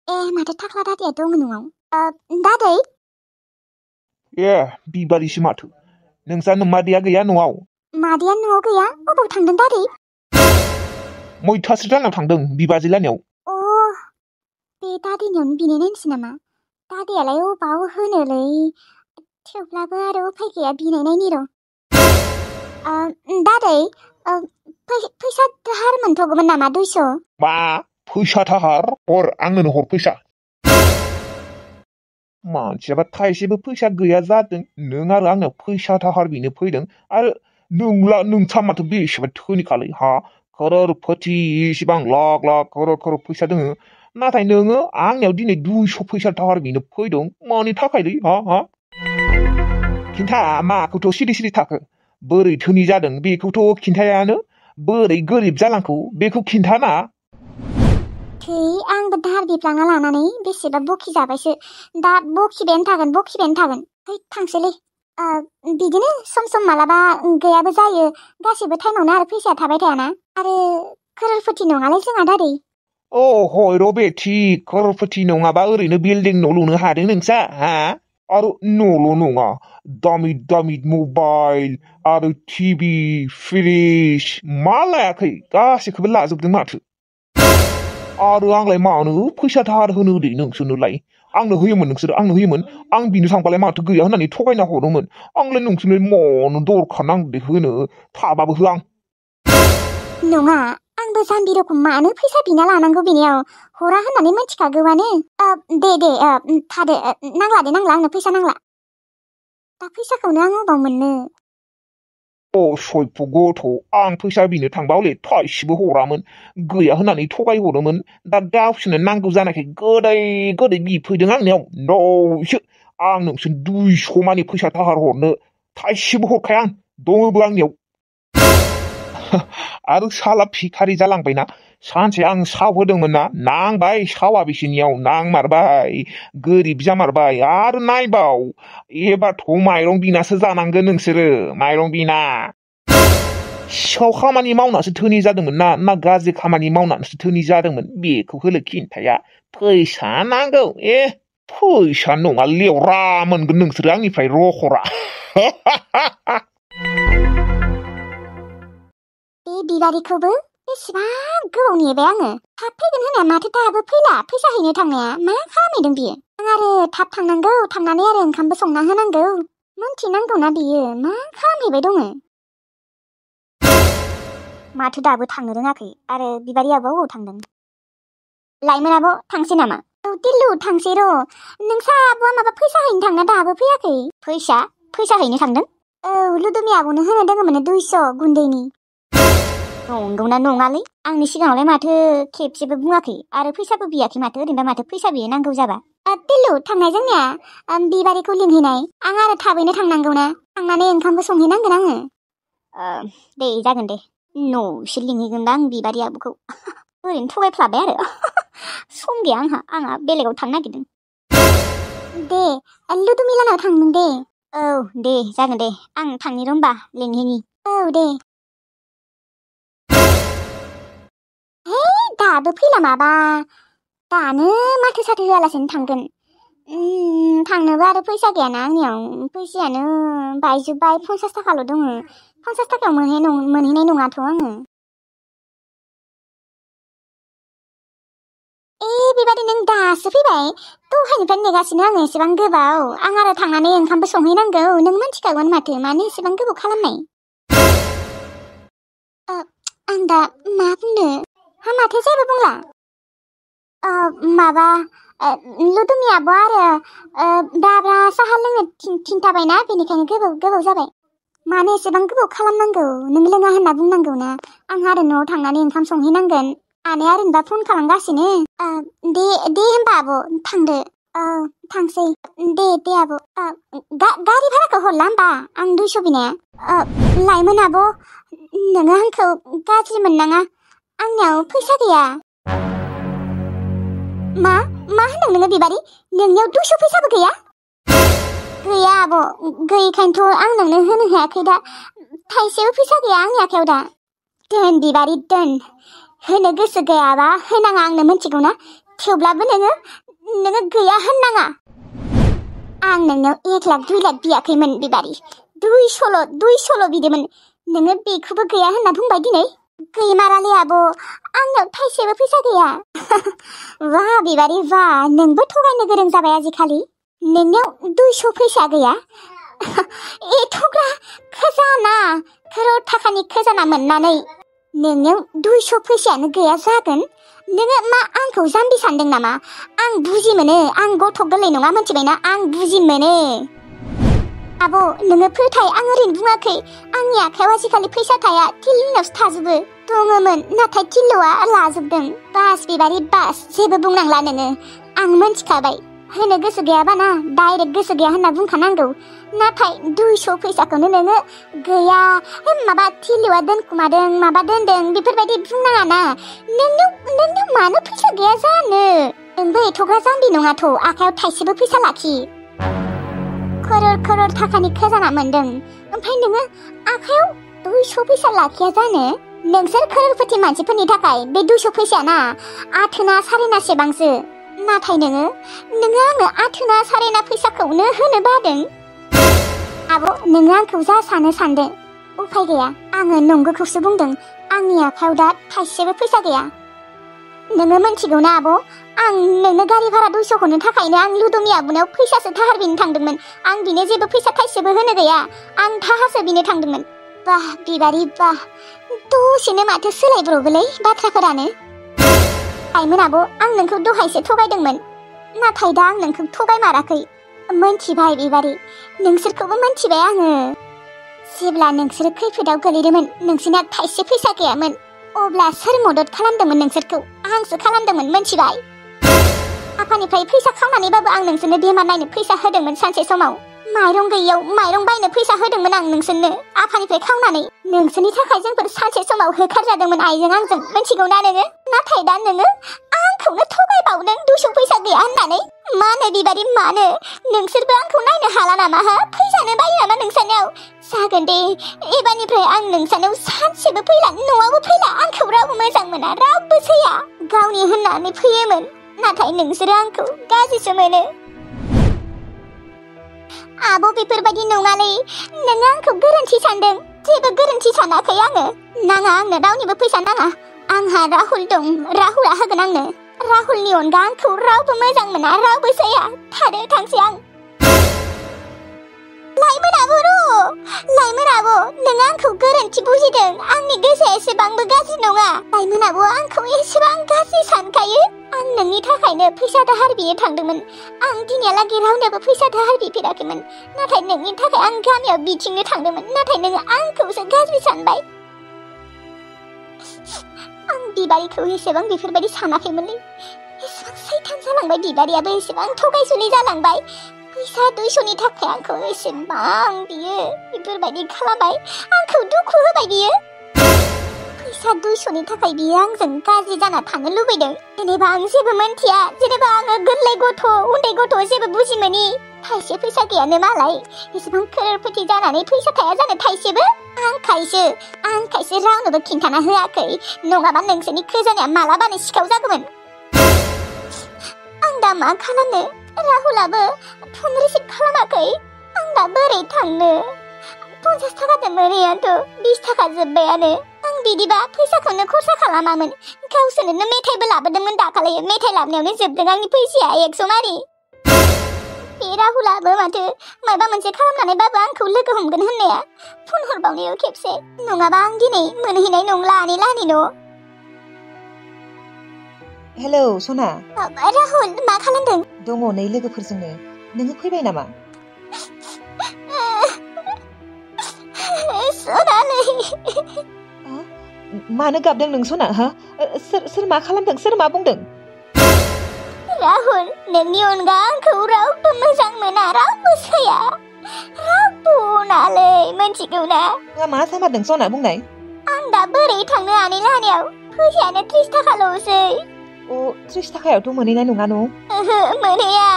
माथो थाख्ला दादैया दङ न'आव? दादै? बिबारिसो माथो। नोंसा मादैया गैया न'आव? मादैया न'आव गैया? अबाव थांदों दादै? मैथास्रि लानायाव थांदों, बिबाजै लानायाव। बे दादैनियावनो बिनाय नायनोसै नामा? दादैयालाय अबाव होनोलै? थेवब्लाबो आरो उफाय गैया बिनाय नायनि र'। दादै, फैसा दाहार मोनथ'गौमोन नामा 200? मा? फैसा दाहार? हर, आंनोनो हर फैसा। मानसियाबा थाइसेबो फैसा गैया जादों, नों आरो आंनाव फैसा दाहार बिनो फैदों। आरो नोंसा माथो बेसेबा धोनिखालै, हा? करोड़पति, इसिबां लाख लाख करोड़ फैसा दोङो। नाथाय नोङो आंनियाव दिनै 200 फैसा दाहार बिनो फैदों, मानि थाखायलै, हा? खिन्था, माखौथ' सिरि सिरि थाखो? बोरै धोनि जादों बेखौथ' खिन्थायानो, बोरै गोरिब जालांखौ बेखौ खिन्थाना। आंबो दाहार बिफ्लांना लानानै बेसेबा बखि जाबायसो। दा बखिबायानो थागोन। थांसैलै। बिदिनो सम मालाबा गैयाबो जायो। गासिबो टाइमावनो आरो फैसाया थाबाय थायाना। आरो करोड़पति नङालै जोंहा दादै। हय र' बेथि, करोड़पति नङाबा ओरैनो बिल्डिं न' लुनो हादों नोंसा, हा? आरो न'ल' नङा, दामि दामि मबाइल आरो टिभि, फ्रिज मा लायाखै गासैखौबो लाजोबदों माथो। आरो आंलाय मानो फैसा दाहार होनो दे नोंसोरनोलाय? आंनो होयोमोन। आं बिनो थांबालाय माथो गैया होननानै थगायना हरोमोन। आंलाय नोंसोरनो मानो दरखार नांदो होनो, थाबाबो होआ आं। नङा, आंबो जाम्बि रखम मानो फैसा बिना लानांगौ बिनियाव? हरा होननानै मिथिखागौआनो। दे थादो, नांला आंनो फैसा नांला। दा फैसाखौनो आं अबाव मोननो? सयफ' गथ', आं फैसा बिनो थांबा हले थाइसेबो हरामोन, गैया होननानै थगायहरोमोन। दा गावसोरनो नांगौ जानायखाय गोदै बिफैदों आंनियाव। न'सो आं नोंसोर 200 मानि फैसा दाहार हरनो थाइसेबो हरखाया आं, दङबो आंनियाव। आरो साला भिखारि जालांबायना। सानसे आं साव होदोंमोन ना, नांबाय सावा बिसिनियाव, नांमारबाय, गोरिब जामारबाय। आरो नायबाव, एबारथ' माइरं बिनासो जानांगोन नोंसोरो, माइरं बिना। सिखाव खामानि मावनासो धोनि जादोंमोन ना गाज्रि खामानि मावनानैसो धोनि जादोंमोन बेखौ होले खिन्थाया। फैसा नांगौ, फैसा नङा लेवरा मोनगोन नोंसोरो आंनिफ्राय रखरा। बे बिबारिखौबो बेसेबां गोबाव नेबाय आङो। थाब फैगोन होननाया माथो दाबो फैला। फैसा हैनो थांनाया मा खालामहैदों बियो? आं आरो थाब थांनांगौ, थांनानै आरो ओंखामबो संना होनांगौ। मोनथिनांगौना बियो मा खालामहैबाय दङ? माथो दाबो थांनो रोङाखै। आरो बिबारि आब'आ अबाव थांदों? लाइमोन आब' थांसै नामा? दिल्लु थांसै र'। नोंसा आब'आ माबा फैसा हैनो थांना दाबो फैयाखै? फैसा हैनो थांदों? लुदुमि आब'नो होनो दोङोमोन 200 गुन्दैनि। नंगौना नङालै? आंनि सिगाङावलाय माथो खेबसेबो बुङाखै आरो फैसाबो बियाखै माथो। ओरैनोबा माथो फैसा बियो नांगौ जाबा। दिल्लु थांनाय जोंनिया बिबारिखौ लिंहैनाय। आं आरो थाबैनो थांनांगौना, थांनानै ओंखामबो संहैनांगोन आङो। दे जागोन दे, न'सो लिंहैगोनदां आं बिबारि आब'खौ। ओरैनो थगायफ्लाबाय आरो। सम गैया आंहा बेलेगाव थांनो नागिरदों। दे लुदुमि लानाव थांदों दे। दे जागोन दे, आं थांनि र' होमबा लिंहैनि। दे। दाबो फैला माबा, दानो माथो साथो होआलासेनो थांगोन। थांनोबो आरो फैसा गैयाना आंनियाव, फैसायानो बायजोब्बाय। 50 थाखाल' दङ। 50 थाखायाव मोनहैनाय नङाथ' आङो। बेबादि नों दासो फैबाय? दहायनिफ्राय नेगासिनो आङो एसेबां गोबाव। आं आरो थांनानै ओंखामबो संहैनांगौ। नों मिथिखागौन माथो, मानो एसेबां गोबाव खालामनाय? आं दा मा बुंनो? माथो जेबो बुंला? माबा लुदुमि आब' आरो दाब्रा साहा लोंनो खिन्थाबायना, बेनिखायनो गोबाव जाबाय। मानो एसेबां गोबाव खालामनांगौ? नों लोङा होनना बुंनांगौ ना। आंहा आरो न'आव थांनानै ओंखाम संहैनांगोन। आनैया ओरैनोबा फन खालामगासिनो। दे होमबा आब' थांदो। थांसै। दे आब'। गारि भाराखौ हरला होमबा आं 200 बिनाया? लाइमोन आब', नोङो आंखौ गाज्रि मोननाङा। आंनियाव फैसा गैया। मा होनदों नोङो बिबारि? नोंनियाव 200 फैसाबो गैया? गैया आब', गैयैखायनोथ' आं नोंनो होनो हायाखै दा। थाइसेबो फैसा गैया आंनि आखायाव दा। दोन बिबारि दोन, होनो गोसो गैयाबा होनाङा आंनो मिथिगौ ना थेवब्लाबो नोङो गैया होननाङा आं नोंनाव 1 लाख 2 लाख बियाखैमोन बिबारि 200 बिदोंमोन नोङो बेखौबो गैया होनना बुंबाय दिनै गैमारालै आब' आंनाव थाइसेबो फैसा गैया वाह बिबारि वाह नोंबो थगायनो गोरों जाबाय आजिखालि नोंनाव 200 फैसा गैया एथ'ग्रा खजाना करोड़ थाखानि खजाना मोननानै नोंनाव 200 फैसायानो गैया जागोन नोङो मा आंखौ जाम्बि सानदों नामा आं बुजि मोनो आं गथ' गोरलै नङा मिथिबायना आं बुजि मोनो आब' नोङो फोथाय आं ओरैनो बुङाखै आंनि आखायाव आजिखालि फैसा थाया थिलिनावसो थाजोबो दङमोन नाथाय थिल'आ लाजोबदों बास बिबारि बास जेबो बुंनांला नोङो आं मिन्थिखाबाय होनो गोसो गैयाबा ना डाइरेक्ट गोसो गैया होनना बुंखानांगौ नाथाय 200 फैसाखौनो नोङो गैया माबा थिल'आ दोनखुमादों माबा दोनदों बेफोरबायदि बुंनाङा ना नोंनाव मानो फैसा गैया जानो नोंबो एथ'ग्रा जाम्बि नङाथ' आखायाव थाइसेबो फैसा लाखि करोड़ थाखानि खजाना मोनदों ओमफ्राय नोङो आखायाव 200 फैसा लाखिया जानो नोंसोर करोड़पति मानसिफोरनि थाखाय बे 200 फैसाया ना आथोना सारेनासेबांसो नाथाय नोङो आंनो आथोना सारेना फैसाखौनो होनो बादों आब' नोङो आंखौ जा सानदो उफाय गैया आङो नंगौखौसो बुंदों आंनि आखायाव दा थाइसेबो फैसा गैया नोङो मिन्थिगौ ना आब' आं नोंनो गारि भारा 200 हरनो थाखायनो आं लुदुमि आब'नाव फैसासो दाहार बिनो थांदोंमोन आं बिनो जेबो फैसा थाइसेबो होनो गैया आं दाहारसो बिनो थांदोंमोन बाह बिबारि बाह दसेनो माथो सोलायब्रबोलै बाथ्राफोरानो आइमोन आब' आं नोंखौ दहायसो थगायदोंमोन नाथाय दा आं नोंखौ थगायमाराखै मोनथिबाय बिबारि नोंसोरखौबो मोनथिबाय आङो जेब्ला नोंसोरो खैफोदाव गोलैदोंमोन नोंसोरना थाइसे फैसा गैयामोन अब्ला सोर मदद खालामदोंमोन नोंसोरखौ आंसो खालामदोंमोन मोनथिबाय आफानिफ्राय फैसा खावनानैबाबो आं नोंसोरनो बेमार नायनो फैसा होदोंमोन सानसे समाव माइरं गैयैयाव माइरं बायनो फैसा होदोंमोन आं नोंसोरनो आफानिफ्राय खावनानै नोंसोरनि थाखाय जोंफोर सानसे समाव होखारजादोंमोन आइजों आंजों मिथिगौ ना नोङो नाथाय दा नोङो आंखौनो थगायबावदों 200 फैसा गैया होननानै मानो बिबारि मानो नोंसोरबो आंखौ नायनो हाला नामा हा फैसानो बायो नामा नोंसानियाव जागोन दे एबारनिफ्राय आं नोंसानियाव सानसेबो फैला न'आवबो फैला आंखौ रावबो मोजां मोना रावबो सैया गावनि होननानै फैयोमोन नाथाय नोंसोरो आंखौ गाज्रिसो मोनो आब' बेफोरबायदि नङालै नोङो आंखौ गोरोन्थि सानदों जेबो गोरोन्थि सानाखै आङो नाङा आंनो रावनिबो फैसा नाङा आंहा राहुल दं राहुला होगोन आंनो राहुलनि अनगा आंखौ रावबो मोजां मोना रावबो सैया थादो थांसै आं लाइमोन आब' नोङो आंखौ गोरोन्थि बुजिदों आंनि गोसोआ एसेबांबो गाज्रि नङा लाइमोन आब' आंखौ एसेबां गाज्रि सानखायो आं नोंनि थाखायनो फैसा दाहार बिनो थांदोंमोन आं दिनैहालागै रावनोबो फैसा दाहार बिफेराखैमोन नाथाय नोंनि थाखाय आं गामियाव बिथिंनो थांदोंमोन नाथाय नोङो आंखौसो गाज्रि सानबाय आं बिबारिखौ एसेबां बेफोरबायदि सानाखैमोनलै एसेबां सैथान जालांबाय बिबारियाबो एसेबां थगायसुलि जालांबाय फैसा 200नि थाखाय आंखौ एसेबां बियो बेफोरबायदि खालामबाय आंखौ दुखु होबाय बियो फैसा 200नि थाखाय बियो आंजों गाज्रि जाना थानो लुबैदों जेनेबा आं जेबो मोनथिया जेनेबा आङो गोरलै गथ' उन्दै गथ' जेबो बुजि मोनि थाइसे फैसा गैयानो मालाय एसेबां करोड़पति जानानै फैसा थाया जानो थाइसेबो आंखायसो रावनोबो खिन्थाना होआखै नङाबा नोंसोरनि खजानाया मालाबानो सिखाव जागौमोन आं दा मा खालामनो राहुलाबो फन रिसिभ खालामाखै आं दा बोरै थांनो 50 थाखा मोनैयाथ' 20 थाखा जोब्बायानो आं बिदिबा फैसाखौनो खरसा खालामामोन गावसोरनो मेथाइबो लाबोदोंमोन दाखालि मेथाइ लाबोनायावनो जोबदों आंनि फैसाया 100 मारि बे राहुलाबो माथो माबा मोनसे खालामनानैबाबो आंखौ लोगो हमगोन होननाया फन हरबावनायाव खेबसे नङाबा आं दिनै मोनहैनाय नंला आनैलाहानि न' हेलौ सना राहुल मा खालामदों दङ नै लोगोफोरजोंनो नोङो फैबाय नामा सनालै मानो गाबदों नों सना हा सोर मा खालामदों सोर मा बुंदों राहुल नोंनि अनगा आंखौ रावबो मोजां मोना रावबो सैया रावबो अनालै मोनथिगौ ना मा जामारदों सना बुंनाय आं दा बोरै थांनो आनैलाहानियाव फैसायानो 30 थाखाल'सै 30 थाखायावथ' मोनहैनाय नङा न' मोनहैया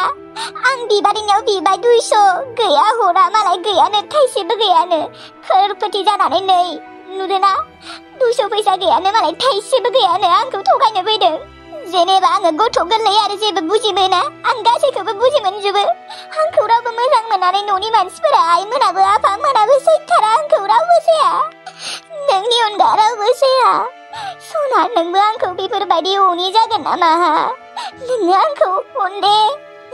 आं बिबारिनियाव बिबाय 200 गैया हरा मालाय गैयानो थाइसेबो गैयानो करोड़पति जानानै नै नुदोना 200 फैसा गैयानो मालाय थाइसेबो गैयानो आंखौ थगायनो फैदों जेनेबा आङो गथ' गोरलै आरो जेबो बुजिमोना आं गासैखौबो बुजि मोनजोबो आंखौ रावबो मोजां मोननानै न'नि मानसिफोरा आइमोनाबो आफामोनाबो सैथारा आंखौ रावबो जाया नोंनि अनगा रावबो जाया सना नोंबो आंखौ बेफोरबायदि अनि जागोन नामा नोङो आंखौ अन दे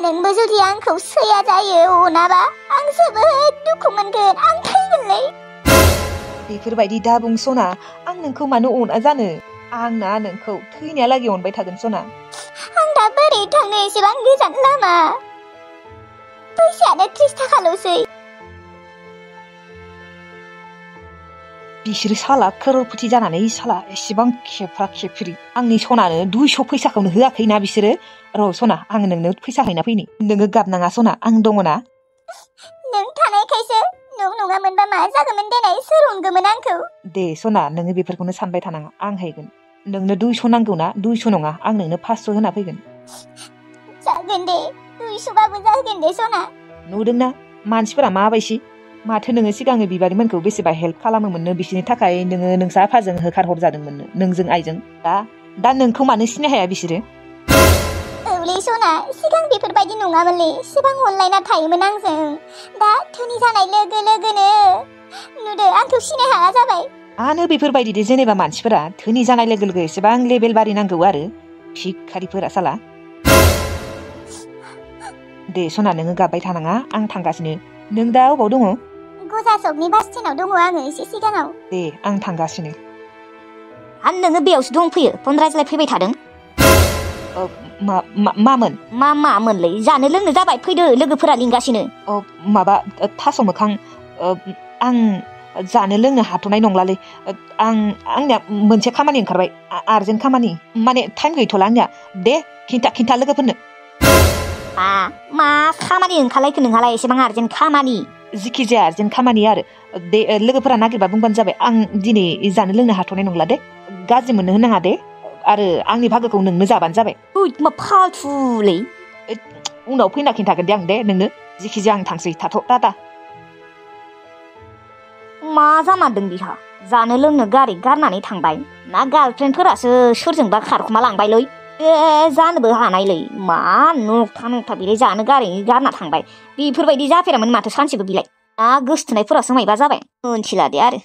नोंबो जुदि आंखौ सैया जायो अनाबा आं जोबोद दुखु मोनगोन आं थैगोनलै बेफोरबायदि दा बुं सना आं नोंखौ मानो अना जानो आंना नोंखौ थैनायालागै अनबाय थागोन सना आं दा बोरै थांनो एसेबां गोजान लामा फैसायानो 30 थाखाल'सै बिसोरो साला करोड़पति जानानै साला एसेबां खेफ्रा खेफ्रि आंनि सनानो 200 फैसाखौनो होआखैना बिसोरो र' सना आं नोंनो फैसा हैना फैनि नोङो गाबनाङा सना आं दङना नों थानायखायसो नों नङामोनबा मा जागौमोन देनाय सोर अनगौमोन आंखौ दे सना नोङो बेफोरखौनो सानबाय थानाङा आं हैगोन नोंनो 200 नांगौना 200 नङा आं नोंनो 500 होना फैगोन जागोन दे 200 बाबो जागोन दे सना नुदोंना मानसिफोरा माबायसि माथो नोङो सिगाङो बिबारिमोनखौ बेसेबा हेल्प खालामोमोननो बिसोरनि थाखाय नोङो नोंसा आफाजों होखारहरजादोंमोननो नोंजों आइजों दा नोंखौ मानो सिनाय हाया बिसोरो औलै सना सिगां बेफोरबायदि नङामोनलै सिगां अनलायना थायोमोन आंजों दा धोनि जानाय लोगो लोगोनो नुदो आंखौ सिनाय हाया जाबाय आनो बेफोरबायदि दे जेनेबा मानसिफोरा धोनि जानाय लोगो लोगो एसेबां लेभेल बारिनांगौ आरो भिखारिफोरा साला दे सना नोङो गाबबाय थानाङा आं थांगासिनो नों दा अबाव दङ गजा सकनि बास स्टेन्डआव दङ आङो एसे सिगाङाव दे आं थांगासिनो आरो नोङो बेयावसो दंफैयो फन रायज्लाय फैबाय थादों मामोन मामोनलै जानो लोंनो जाबाय फैदो लोगोफोरा लिंगासिनो माबा थास' मोखां आं जानो लोंनो हाथ'नाय नंलालै आंनिया मोनसे खामानि ओंखारबाय आर्जेन्ट खामानि माने टाइम गैथ'ला आंनिया दे खिन्था लोगोफोरनो मा खामानि ओंखारलायखो नोंहालाय एसेबां आर्जेन्ट खामानि जिखि जाया आर्जेन्ट खामानि आरो दे लोगोफोरा नागिरबा बुंबानो जाबाय आं दिनै जानो लोंनो हाथ'नाय नंला दे गाज्रि मोननो होनाङा दे आरो आंनि भागोखौ नोंनो जाबानो जाबाय मा फालथुलै उनाव फैना खिन्थागोन दे आं दे नोंनो जिखि जाया आं थांसै थाथ' टाटा मा जामारदों बिहा जानो लोंनो गारि गारनानै थांबाय ना गार्लफ्रेन्डफोरासो सोरजोंबा खारखुमा लांबायलै जानोबो हानायलै मा नखथा बिलाय जानो गारि गारना थांबाय बेफोरबायदि जाफेरामोन माथो सानसेबो बिलाय ना गोसथोनायफोरासो मायबा जाबाय मोनथिला दे आरो